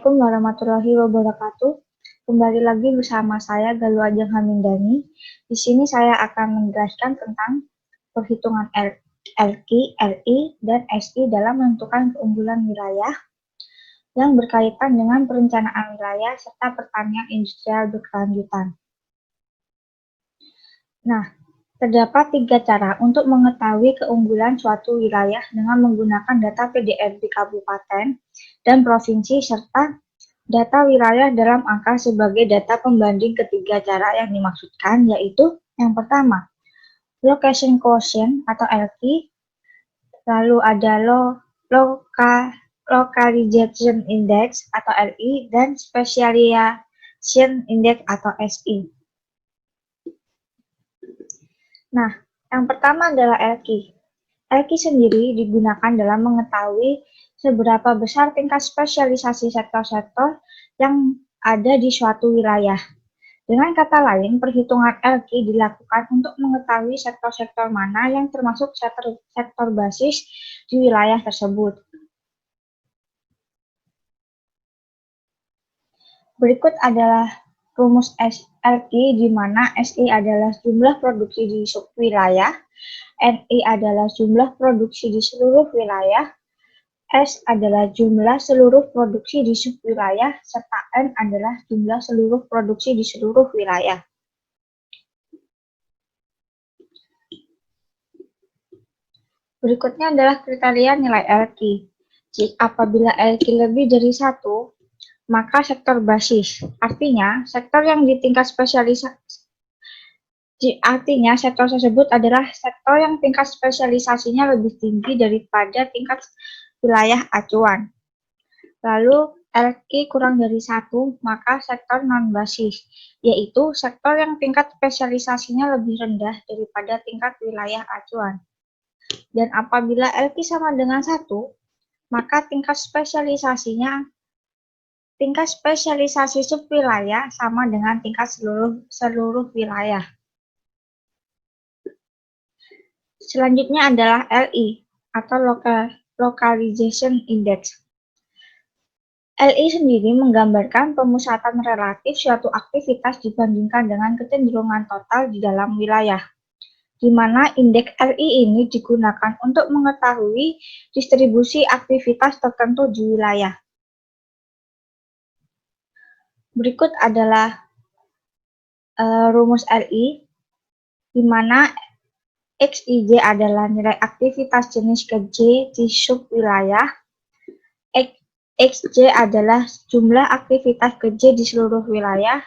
Assalamualaikum warahmatullahi wabarakatuh. Kembali lagi bersama saya Galuh Ajeng Hamindani. Di sini saya akan menjelaskan tentang perhitungan LQ, LI, dan SI dalam menentukan keunggulan wilayah yang berkaitan dengan perencanaan wilayah serta pertanian industrial berkelanjutan. Nah, terdapat 3 cara untuk mengetahui keunggulan suatu wilayah dengan menggunakan data PDF di kabupaten dan provinsi serta data wilayah dalam angka sebagai data pembanding. Ketiga cara yang dimaksudkan yaitu yang pertama, location quotient atau LQ, lalu ada localization index atau LI, dan specialization index atau SI. Nah, yang pertama adalah LQ. LQ sendiri digunakan dalam mengetahui seberapa besar tingkat spesialisasi sektor-sektor yang ada di suatu wilayah. Dengan kata lain, perhitungan LQ dilakukan untuk mengetahui sektor-sektor mana yang termasuk sektor basis di wilayah tersebut. Berikut adalah rumus LQ di mana SI adalah jumlah produksi di subwilayah, NI adalah jumlah produksi di seluruh wilayah, S adalah jumlah seluruh produksi di subwilayah, serta N adalah jumlah seluruh produksi di seluruh wilayah. Berikutnya adalah kriteria nilai LQ. Apabila LQ lebih dari 1, maka sektor basis. Artinya, sektor yang di tingkat spesialisasi. Artinya, sektor tersebut adalah sektor yang tingkat spesialisasinya lebih tinggi daripada tingkat wilayah acuan. Lalu, LQ kurang dari 1, maka sektor non-basis, yaitu sektor yang tingkat spesialisasinya lebih rendah daripada tingkat wilayah acuan. Dan apabila LQ sama dengan 1, maka tingkat spesialisasi subwilayah sama dengan tingkat seluruh wilayah. Selanjutnya adalah LI atau localization index. LI sendiri menggambarkan pemusatan relatif suatu aktivitas dibandingkan dengan kecenderungan total di dalam wilayah, di mana indeks LI ini digunakan untuk mengetahui distribusi aktivitas tertentu di wilayah. Berikut adalah rumus LI, di mana XIJ adalah nilai aktivitas jenis J di subwilayah, XJ adalah jumlah aktivitas J di seluruh wilayah,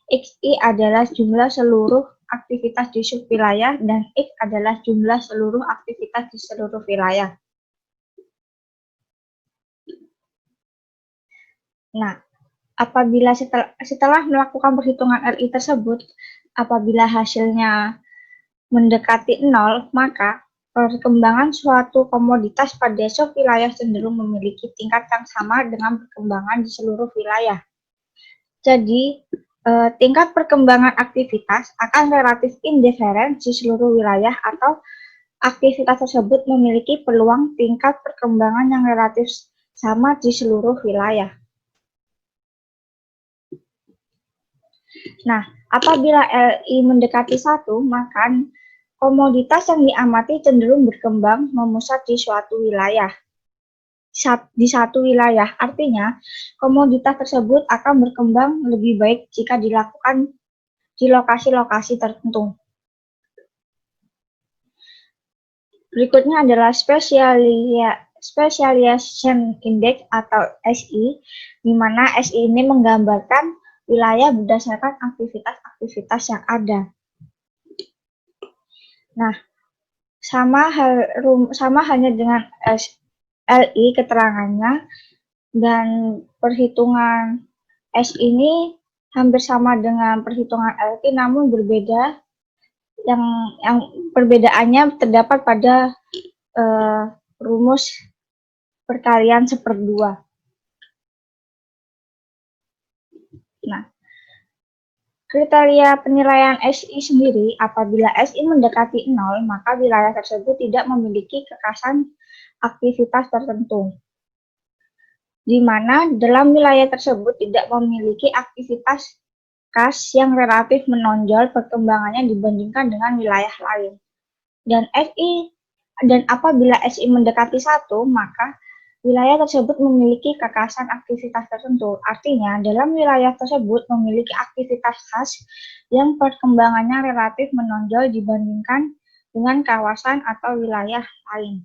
XI adalah jumlah seluruh aktivitas di subwilayah, dan X adalah jumlah seluruh aktivitas di seluruh wilayah. Nah, apabila setelah melakukan perhitungan LI tersebut, apabila hasilnya mendekati 0, maka perkembangan suatu komoditas pada subwilayah cenderung memiliki tingkat yang sama dengan perkembangan di seluruh wilayah. Jadi, tingkat perkembangan aktivitas akan relatif indiferen di seluruh wilayah atau aktivitas tersebut memiliki peluang tingkat perkembangan yang relatif sama di seluruh wilayah. Nah, apabila LI mendekati 1, maka komoditas yang diamati cenderung berkembang memusat di suatu wilayah. Di satu wilayah, artinya komoditas tersebut akan berkembang lebih baik jika dilakukan di lokasi-lokasi tertentu. Berikutnya adalah specialization index atau SI, di mana SI ini menggambarkan wilayah berdasarkan aktivitas-aktivitas yang ada. Nah, sama halnya dengan LI keterangannya, dan perhitungan S ini hampir sama dengan perhitungan LQ, namun berbeda. Yang perbedaannya terdapat pada rumus perkalian 1/2. Nah, kriteria penilaian SI sendiri, apabila SI mendekati 0, maka wilayah tersebut tidak memiliki kekasan aktivitas tertentu. di mana dalam wilayah tersebut tidak memiliki aktivitas khas yang relatif menonjol perkembangannya dibandingkan dengan wilayah lain. Dan apabila SI mendekati 1, maka wilayah tersebut memiliki kekhasan aktivitas tertentu. Artinya, dalam wilayah tersebut memiliki aktivitas khas yang perkembangannya relatif menonjol dibandingkan dengan kawasan atau wilayah lain.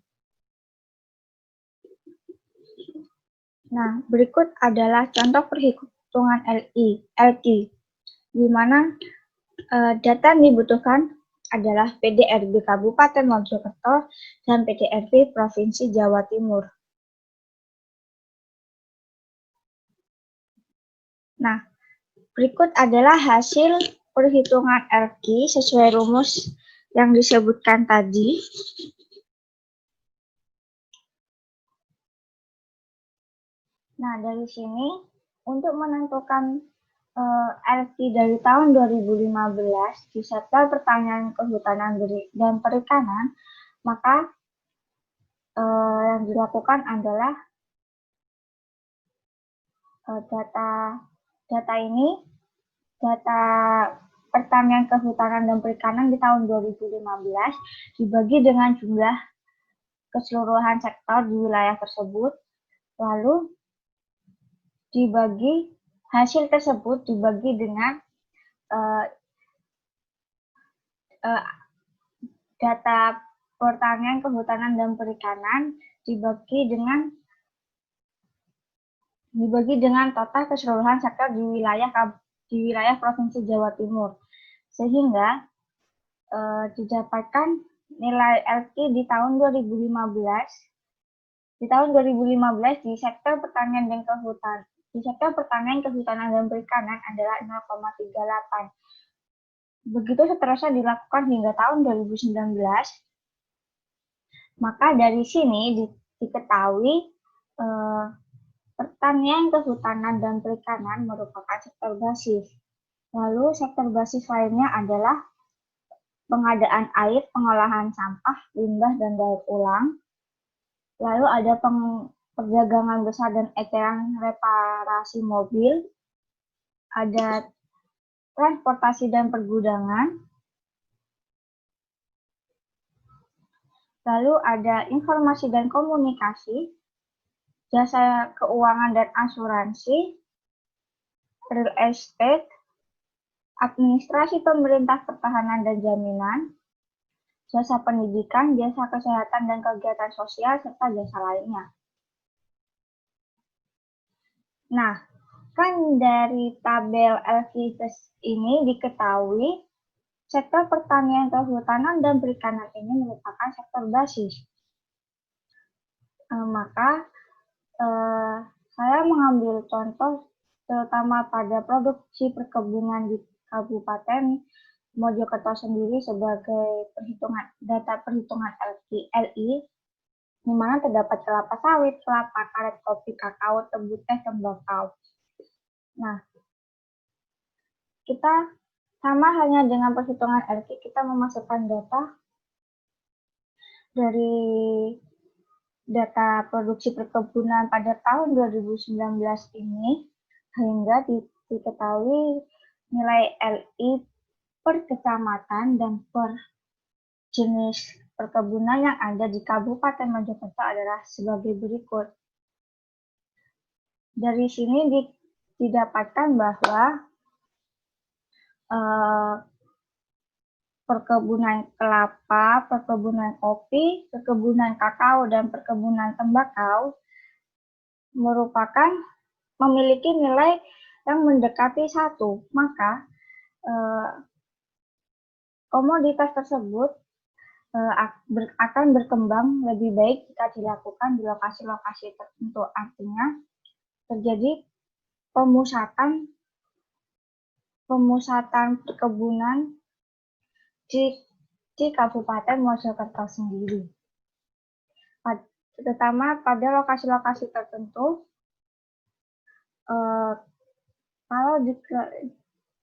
Nah, berikut adalah contoh perhitungan LQ, di mana data yang dibutuhkan adalah PDRB Kabupaten Mojokerto dan PDRB Provinsi Jawa Timur. Nah, berikut adalah hasil perhitungan LQ sesuai rumus yang disebutkan tadi. Nah, dari sini untuk menentukan LQ dari tahun 2015 di sektor pertanian, kehutanan, dan perikanan, maka yang dilakukan adalah data pertanian, kehutanan, dan perikanan di tahun 2015 dibagi dengan jumlah keseluruhan sektor di wilayah tersebut, lalu hasil tersebut dibagi dengan data pertanian, kehutanan, dan perikanan dibagi dengan total keseluruhan sektor di wilayah Provinsi Jawa Timur, sehingga didapatkan nilai LQ di tahun 2015 di sektor pertanian, kehutanan, dan perikanan adalah 0,38. Begitu seterusnya dilakukan hingga tahun 2019, maka dari sini diketahui pertanian, kehutanan, dan perikanan merupakan sektor basis. Lalu sektor basis lainnya adalah pengadaan air, pengolahan sampah, limbah, dan daur ulang. Lalu ada perdagangan besar dan eceran reparasi mobil, ada transportasi dan pergudangan, lalu ada informasi dan komunikasi, jasa keuangan dan asuransi, real estate, administrasi pemerintah, pertahanan dan jaminan, jasa pendidikan, jasa kesehatan dan kegiatan sosial, serta jasa lainnya. Nah, kan dari tabel LQ ini diketahui sektor pertanian, kehutanan, dan perikanan ini merupakan sektor basis. Maka saya mengambil contoh terutama pada produksi perkebunan di Kabupaten Mojokerto sendiri sebagai data perhitungan LI, di mana terdapat kelapa sawit, kelapa karet, kopi, kakao, tebu, teh, tembakau. Nah, kita sama halnya dengan perhitungan LQ, kita memasukkan data dari data produksi perkebunan pada tahun 2019 ini hingga diketahui nilai LI per kecamatan dan per jenis perkebunan yang ada di Kabupaten Mojokerto adalah sebagai berikut. Dari sini didapatkan bahwa perkebunan kelapa, perkebunan kopi, perkebunan kakao, dan perkebunan tembakau memiliki nilai yang mendekati 1. Maka komoditas tersebut akan berkembang lebih baik jika dilakukan di lokasi-lokasi tertentu. Artinya terjadi pemusatan perkebunan di Kabupaten Mojokerto sendiri, terutama pada lokasi-lokasi tertentu. Kalau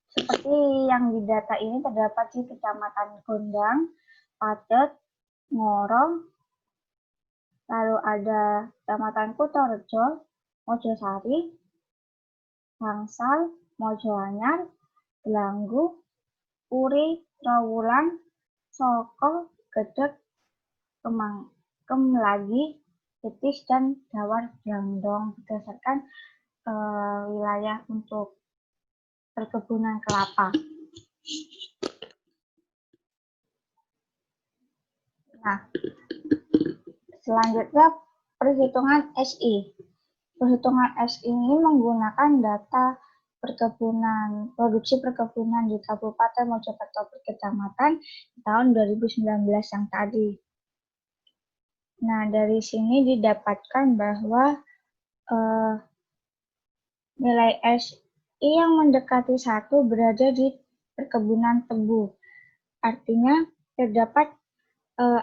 seperti yang di data ini terdapat di Kecamatan Gondang, Padet, Ngoro, lalu ada Kecamatan Kutorejo, Mojosari, Bangsal, Mojoanyar, Delanggu, Puri, Trowulan, Soko, Gedek, Kemlagi, Jetis, dan Dawar Blandong berdasarkan wilayah untuk perkebunan kelapa. Nah, selanjutnya perhitungan SI. Perhitungan SI ini menggunakan data produksi perkebunan di Kabupaten Mojokerto per kecamatan di tahun 2019 yang tadi. Nah, dari sini didapatkan bahwa nilai SI yang mendekati 1 berada di perkebunan tebu. Artinya, terdapat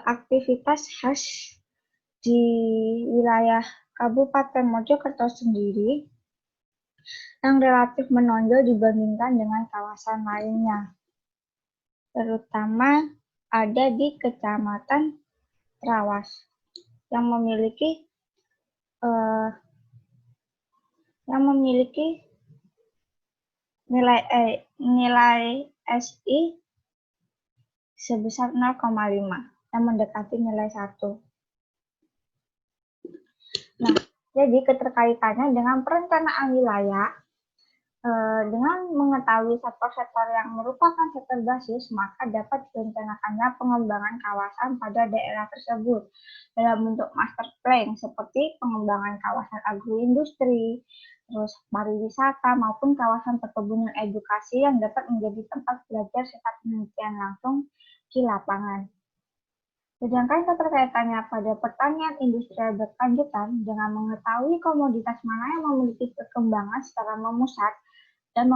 aktivitas khas di wilayah Kabupaten Mojokerto sendiri yang relatif menonjol dibandingkan dengan kawasan lainnya. Terutama ada di Kecamatan Trawas yang memiliki nilai SI sebesar 0,5 yang mendekati nilai 1. Nah, jadi keterkaitannya dengan perencanaan wilayah, dengan mengetahui sektor-sektor yang merupakan sektor basis, maka dapat direncanakannya pengembangan kawasan pada daerah tersebut dalam bentuk master plan seperti pengembangan kawasan agroindustri, terus pariwisata maupun kawasan perkebunan edukasi yang dapat menjadi tempat belajar serta penelitian langsung di lapangan. Sedangkan keterkaitannya pada pertanian industrial berkelanjutan dengan mengetahui komoditas mana yang memiliki perkembangan secara memusat dan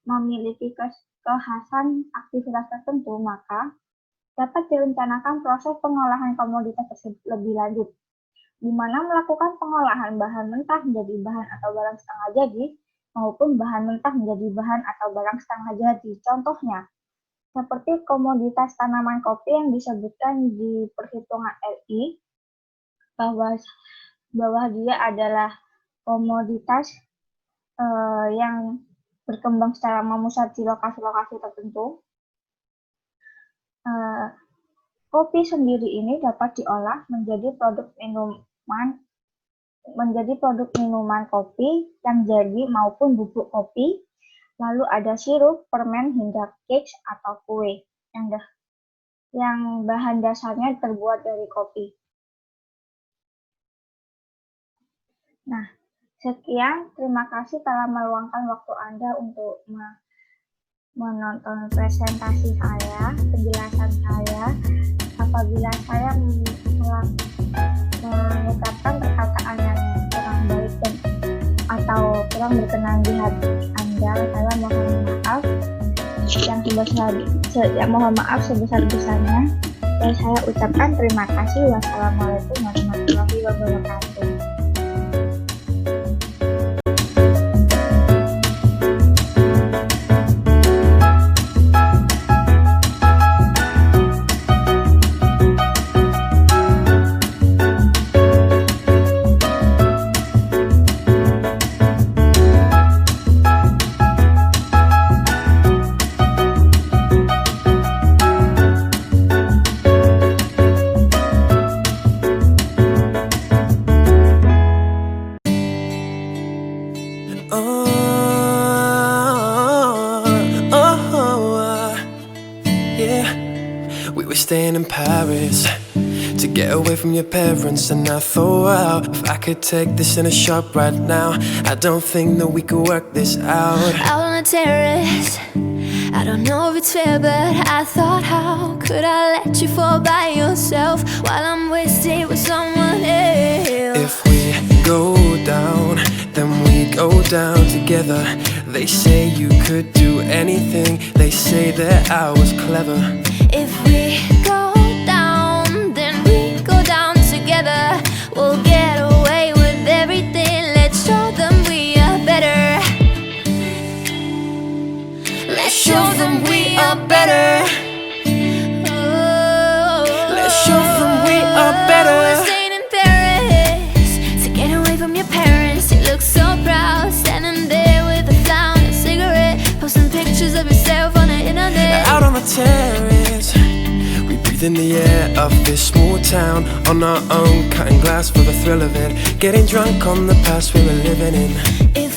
memiliki kekhasan aktivitas tertentu, maka dapat direncanakan proses pengolahan komoditas tersebut lebih lanjut, di mana melakukan pengolahan bahan mentah menjadi bahan atau barang setengah jadi, maupun bahan mentah menjadi bahan atau barang setengah jadi. Contohnya, seperti komoditas tanaman kopi yang disebutkan di perhitungan LI, bahwa dia adalah komoditas yang berkembang secara memusat di lokasi-lokasi tertentu. Kopi sendiri ini dapat diolah menjadi produk minuman kopi yang jadi maupun bubuk kopi. Lalu ada sirup, permen, hingga cakes atau kue yang bahan dasarnya terbuat dari kopi. Nah, sekian. Terima kasih telah meluangkan waktu Anda untuk menonton presentasi saya, penjelasan saya. Apabila saya mengucapkan perkataan yang kurang baik atau kurang berkenan di hati Anda, saya mohon maaf mohon maaf sebesar-besarnya. Dan saya ucapkan terima kasih. Wassalamualaikum warahmatullahi wabarakatuh. Staying in Paris to get away from your parents, and I thought, wow, if I could take this in a shop right now, I don't think that we could work this out. Out on a terrace, I don't know if it's fair, but I thought, how could I let you fall by yourself while I'm wasted with someone else? If we go down, then we go down together. They say you could do anything, they say that I was clever. If we go down, then we go down together. We'll get away with everything. Let's show them we are better. Let's show them we are better. Let's show them we are better. We're staying in Paris to get away from your parents. It looks breathing the air of this small town on our own, cutting glass for the thrill of it, getting drunk on the past we were living in. It